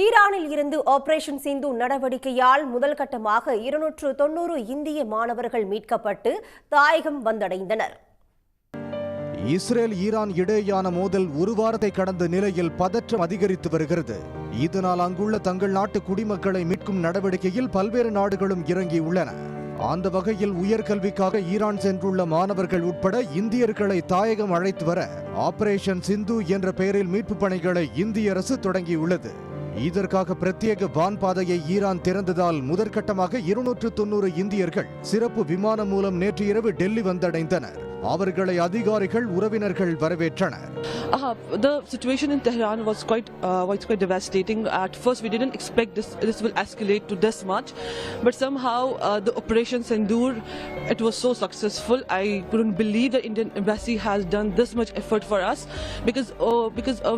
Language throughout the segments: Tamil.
ஈரானில் இருந்து ஆபரேஷன் சிந்து நடவடிக்கையால் முதல் கட்டமாக 290 இந்திய மாணவர்கள் மீட்கப்பட்டு தாயகம் வந்தடைந்தனர். இஸ்ரேல் ஈரான் இடையேயான மோதல் ஒரு வாரத்தை கடந்த நிலையில் பதற்றம் அதிகரித்து வருகிறது. இதனால் அங்குள்ள தங்கள் நாட்டு குடிமக்களை மீட்கும் நடவடிக்கையில் பல்வேறு நாடுகளும் இறங்கியுள்ளன. அந்த வகையில் உயர்கல்விக்காக ஈரான் சென்றுள்ள மாணவர்கள் உட்பட இந்தியர்களை தாயகம் அழைத்து வர ஆபரேஷன் சிந்து என்ற பெயரில் மீட்பு பணிகளை இந்திய அரசு தொடங்கியுள்ளது. இதற்காக பிரத்யேக வான்பாதையை ஈரான் திறந்ததால் முதற்கட்டமாக 290 இந்தியர்கள் சிறப்பு விமானம் மூலம் நேற்று இரவு டெல்லி வந்தடைந்தனர். அவர்களை அதிகாரிகள் உறவினர்கள் வரவேற்றனர். The situation in Tehran was quite devastating. At first we didn't expect this will escalate to this much, but somehow the operation Sindoor, it was so successful. I couldn't believe the Indian embassy has done this much effort for us, because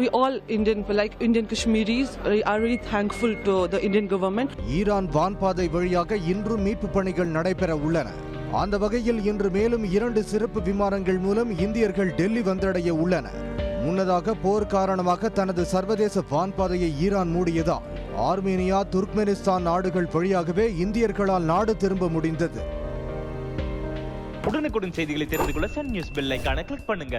we all Indian Kashmiris are really thankful to the Indian government. Iran வான்பாதை வழியாக இன்றும் மீட்பு பணிகள் நடைபெற உள்ளன. அந்த வகையில் இன்று மேலும் 2 சிறப்பு விமானங்கள் மூலம் இந்தியர்கள் டெல்லி வந்தடைய உள்ளனர். முன்னதாக போர் காரணமாக தனது சர்வதேச வான்பாதையை ஈரான் மூடியதால் ஆர்மேனியா, துர்க்மெனிஸ்தான் நாடுகள் வழியாகவே இந்தியர்களால் நாடு திரும்ப முடிந்தது. உடனுக்குடன் செய்திகளை தெரிந்து கொள்ள சன் நியூஸ் பெல் ஐகானை கிளிக் பண்ணுங்க.